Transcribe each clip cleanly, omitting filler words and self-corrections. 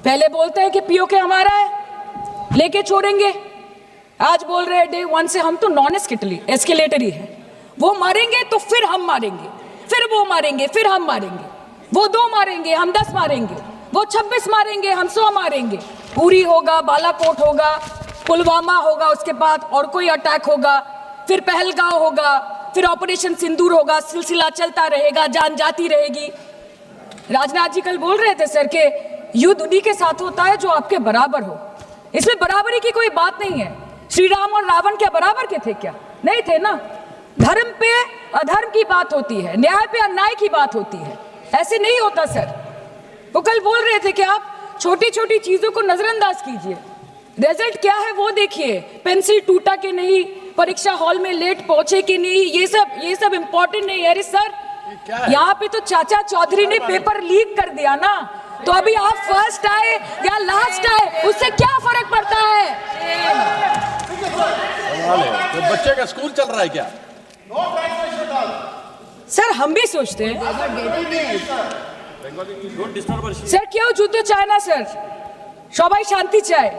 पहले बोलते हैं कि पीओके हमारा है, लेके छोड़ेंगे, आज बोल रहे हैं डे 1 से हम तो नॉन एस्केलेटरी है, वो मारेंगे तो फिर हम मारेंगे, फिर वो मारेंगे, फिर हम मारेंगे, वो 2 मारेंगे हम 10 मारेंगे, वो 26 मारेंगे हम 100 मारेंगे। उरी होगा, बालाकोट होगा, पुलवामा होगा, उसके बाद और कोई अटैक होगा, फिर पहलगांव होगा, फिर ऑपरेशन सिंदूर होगा, सिलसिला चलता रहेगा, जान जाती रहेगी। राजनाथ जी कल बोल रहे थे सर के युद्ध उन्हीं के साथ होता है जो आपके बराबर हो। इसमें बराबरी की कोई बात नहीं है। श्री राम और रावण क्या बराबर के थे क्या? नहीं थे ना। धर्म पे अधर्म की बात होती है, न्याय पे अन्याय की बात होती है, ऐसे नहीं होता सर। वो कल बोल रहे थे कि आप छोटी छोटी चीजों को नजरअंदाज कीजिए, रिजल्ट क्या है वो देखिए, पेंसिल टूटा कि नहीं, परीक्षा हॉल में लेट पहुंचे कि नहीं, ये सब इंपॉर्टेंट नहीं है। अरे सर, यहाँ पे तो चाचा चौधरी ने पेपर लीक कर दिया ना, तो अभी आप फर्स्ट आए या लास्ट आए उससे क्या फर्क पड़ता है? तो बच्चे का स्कूल चल रहा है क्या? सर हम भी सोचते हैं স্যার কেউ যুদ্ধ চায় না স্যার, সবাই শান্তি চায়,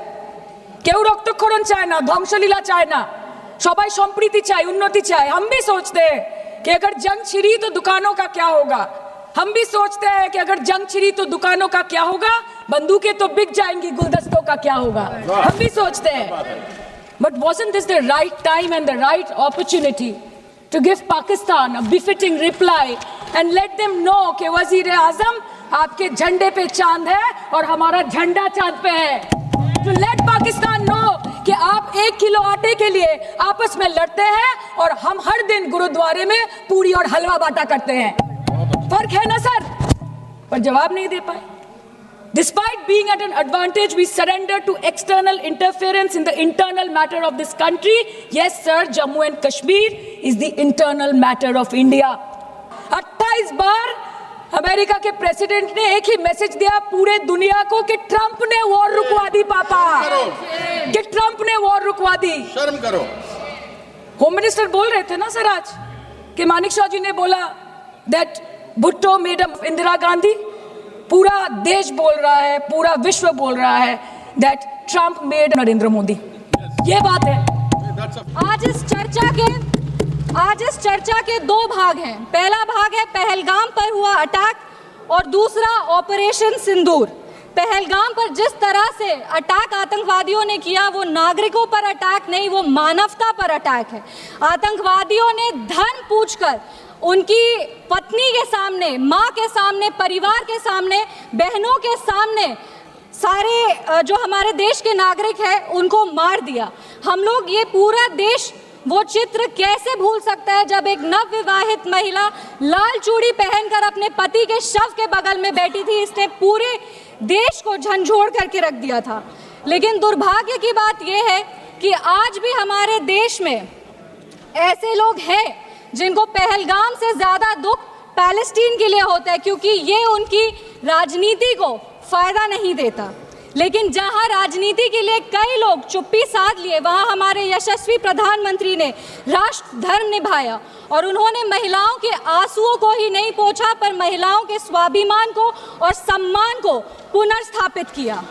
কেউ রক্তক্ষরণ চায় না, ধ্বংসলীলা চায় না, সবাই সম্প্रीति চায়, उन्नति चाहे। हम भी सोचते हैं कि अगर जंग छिड़ी तो दुकानों का क्या होगा, हम भी सोचते हैं कि अगर जंग छिड़ी तो दुकानों का क्या होगा, बंदूकें तो बिक जाएंगी, गुलदस्तों का क्या होगा, हम भी सोचते हैं। But wasn't this the right time and the right opportunity to give Pakistan a befitting reply and let them know कि वज़ीर-ए-आज़म आपके झंडे पे चांद है और हमारा झंडा चांद पे है। To let Pakistan know कि आप 1 किलो आटे के लिए आपस में लड़ते हैं और हम हर दिन गुरुद्वारे में पूरी और हलवा बांटा करते हैं। फर्क है ना सर? पर जवाब नहीं दे पाए। Despite being at an advantage, we surrender to external interference in the internal matter of this country. Yes, sir, Jammu and Kashmir is the internal matter of India. 28 bar America के president ने एक ही message दिया पूरे दुनिया को कि Trump ने war रुकवा दी पापा, कि ट्रंप ने वॉर रुकवा दी। शर्म करो। होम मिनिस्टर बोल रहे थे ना सर आज कि मानिक शाह जी ने बोला दैट भुट्टो मेड इंदिरा गांधी। पूरा देश बोल रहा है, पूरा विश्व बोल रहा है that Trump made Narendra Modi. ये बात है। आज इस चर्चा के 2 भाग हैं। पहला भाग है पहलगाम पर हुआ अटैक और दूसरा ऑपरेशन सिंदूर। पहलगाम पर जिस तरह से अटैक आतंकवादियों ने किया वो नागरिकों पर अटैक नहीं, वो मानवता पर अटैक है। आतंकवादियों ने धर्म पूछकर उनकी पत्नी के सामने, माँ के सामने, परिवार के सामने, बहनों के सामने सारे जो हमारे देश के नागरिक हैं उनको मार दिया। हम लोग ये पूरा देश वो चित्र कैसे भूल सकता है जब एक नवविवाहित महिला लाल चूड़ी पहनकर अपने पति के शव के बगल में बैठी थी। इसने पूरे देश को झंझोड़ करके रख दिया था। लेकिन दुर्भाग्य की बात यह है कि आज भी हमारे देश में ऐसे लोग हैं जिनको पहलगाम से ज्यादा दुख पैलेस्टीन के लिए होता है, क्योंकि ये उनकी राजनीति को फायदा नहीं देता। लेकिन जहां राजनीति के लिए कई लोग चुप्पी साध लिए, वहां हमारे यशस्वी प्रधानमंत्री ने राष्ट्र धर्म निभाया और उन्होंने महिलाओं के आंसुओं को ही नहीं पोंछा पर महिलाओं के स्वाभिमान को और सम्मान को पुनर्स्थापित किया।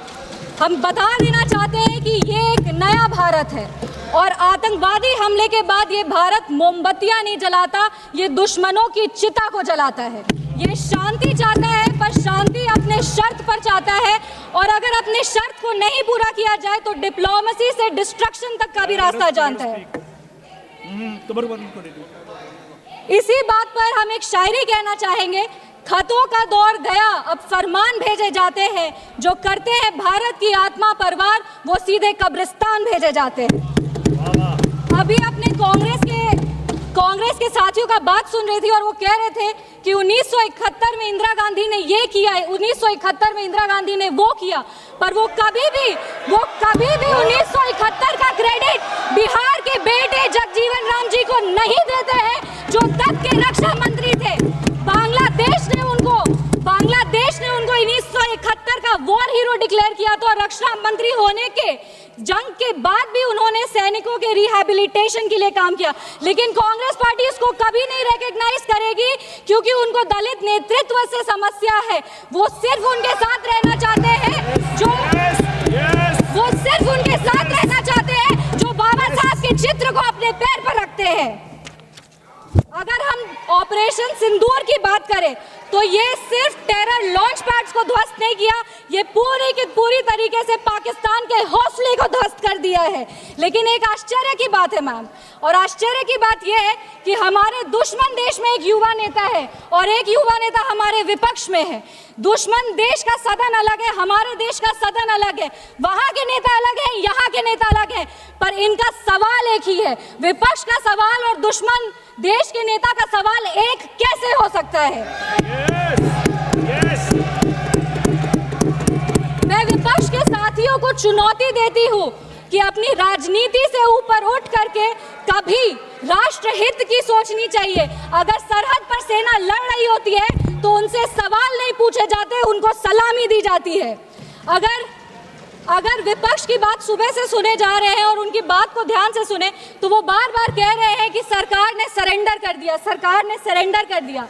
हम बता देना चाहते हैं कि ये एक नया भारत है और आतंकवादी हमले के बाद ये भारत मोमबत्तियां नहीं जलाता, ये दुश्मनों की चिता को जलाता है। ये शांति चाहता है पर शांति अपने शर्त पर चाहता है, और अगर अपने शर्त को नहीं पूरा किया जाए तो डिप्लोमेसी से डिस्ट्रक्शन तक का भी रास्ता जानता है। इसी बात पर हम एक शायरी कहना चाहेंगे, खतों का दौर गया अब फरमान भेजे जाते हैं, जो करते हैं भारत की आत्मा परवार वो सीधे कब्रिस्तान भेजे जाते हैं। अभी अपने कांग्रेस के साथियों का बात सुन रही थी और वो कह रहे थे कि 1971 में इंदिरा गांधी ने ये किया है, 1971 में इंदिरा गांधी ने वो किया, पर वो कभी भी 1971 का क्रेडिट बिहार के बेटे जगजीवन राम जी को नहीं देते हैं, जो तब के रक्षा मंत्री थे। बांग्लादेश ने उनको 1971 का वॉर हीरो डिक्लेयर किया था, और रक्षा मंत्री होने के जंग के बाद भी उन्होंने सैनिकों के रिहैबिलिटेशन के लिए काम किया। लेकिन कांग्रेस पार्टी इसको कभी नहीं रिकॉग्नाइज करेगी, क्योंकि उनको दलित नेतृत्व से समस्या है। वो सिर्फ उनके साथ रहना चाहते हैं जो हम ऑपरेशन सिंदूर की बात करें तो ये सिर्फ टेरर लॉन्च पैड्स को ध्वस्त नहीं किया, ये पूरी की पूरी तरीके से पाकिस्तान के हौसले को ध्वस्त कर दिया है। लेकिन एक आश्चर्य की बात है मैम, और आश्चर्य की बात यह है कि हमारे दुश्मन देश में एक युवा नेता है और एक युवा नेता हमारे विपक्ष में है। दुश्मन देश का सदन अलग है, हमारे देश का सदन अलग है, वहां के नेता अलग है, यहाँ के नेता अलग है, पर इनका सवाल एक ही है। विपक्ष का सवाल और दुश्मन देश के नेता का सवाल एक कैसे हो सकता है? मैं विपक्ष के साथियों को चुनौती देती हूँ कि अपनी राजनीति से ऊपर उठ करके कभी राष्ट्रहित की सोचनी चाहिए। अगर सरहद पर सेना लड़ रही होती है तो उनसे सवाल नहीं पूछे जाते, उनको सलामी दी जाती है। अगर विपक्ष की बात सुबह से सुने जा रहे हैं और उनकी बात को ध्यान से सुने तो वो बार बार कह रहे हैं कि सरकार ने सरेंडर कर दिया, सरकार ने सरेंडर कर दिया।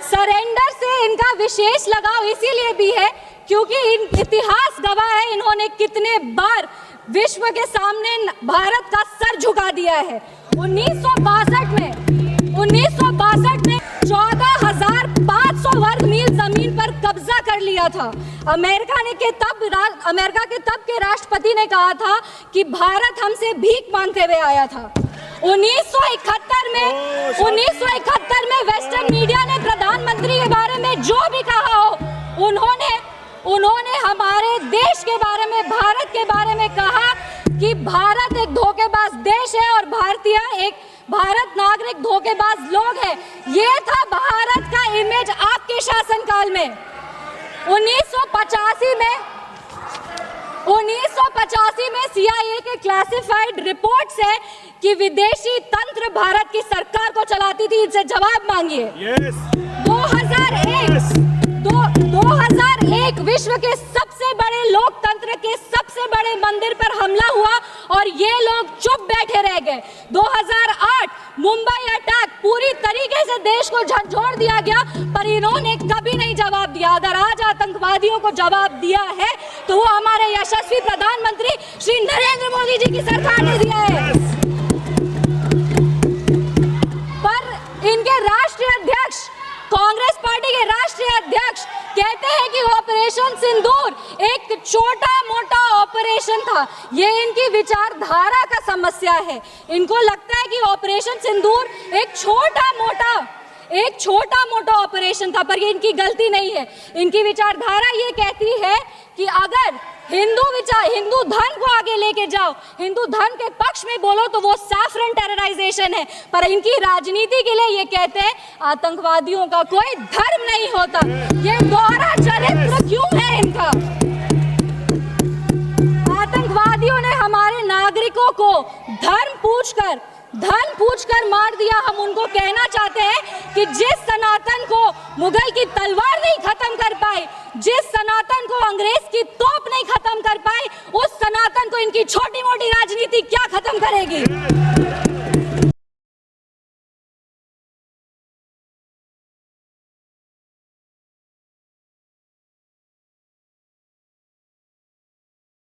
सरेंडर से इनका विशेष लगाव इसीलिए भी है क्योंकि इतिहास गवाह है इन्होंने कितने बार विश्व के सामने भारत का सर झुका दिया है। 1962 में 14,500 वर्ग मील जमीन पर कब्जा कर लिया था। अमेरिका के तब के राष्ट्रपति ने कहा था कि भारत हमसे भीख मांगते हुए आया था। 1971 में वेस्टर्न मीडिया ने प्रधानमंत्री के बारे में जो भी कहा हो, उन्होंने हमारे देश के बारे में, भारत के बारे में कहा कि भारत एक धोखेबाज देश है और भारत नागरिक धोखेबाज लोग हैं। ये था भारत का इमेज आपके शासनकाल में। 1985 में CIA के क्लासिफाइड रिपोर्ट्स है कि विदेशी तंत्र भारत की सरकार को चलाती थी। इनसे जवाब मांगिए। 2001 विश्व के सबसे बड़े लोकतंत्र के सबसे बड़े मंदिर पर हमला हुआ और ये लोग चुप बैठे रह गए। 2008 मुंबई अटैक, पूरी तरीके से देश को झंझोड़ दिया गया, पर इन्होंने कभी नहीं जवाब दिया। अगर आज आतंकवादियों को जवाब दिया है तो वो हमारे यशस्वी प्रधानमंत्री श्री नरेंद्र मोदी जी की सरकार ने दिया है। पर इनके राष्ट्रीय अध्यक्ष, कांग्रेस पार्टी के राष्ट्रीय अध्यक्ष कहते हैं कि ऑपरेशन सिंदूर एक छोटा मोटा ऑपरेशन था। ये इनकी विचारधारा का समस्या है। इनको लगता है कि ऑपरेशन सिंदूर एक छोटा मोटा ऑपरेशन था, पर ये इनकी गलती नहीं है। इनकी विचारधारा ये कहती है कि अगर हिंदू धर्म को आगे लेके जाओ, हिंदू धर्म के पक्ष में बोलो तो वो सैफरन टेरराइजेशन है। पर इनकी राजनीति के लिए ये कहते हैं आतंकवादियों का कोई धर्म नहीं होता। ये दोहरा चरित्र क्यों है इनका? आतंकवादियों ने हमारे नागरिकों को धर्म पूछकर मार दिया। हम उनको कहना चाहते हैं कि जिस सनातन को मुगल की तलवार नहीं खत्म कर पाई, जिस सनातन को अंग्रेज की तोप नहीं खत्म कर पाई, उस सनातन को इनकी छोटी मोटी राजनीति क्या खत्म करेगी?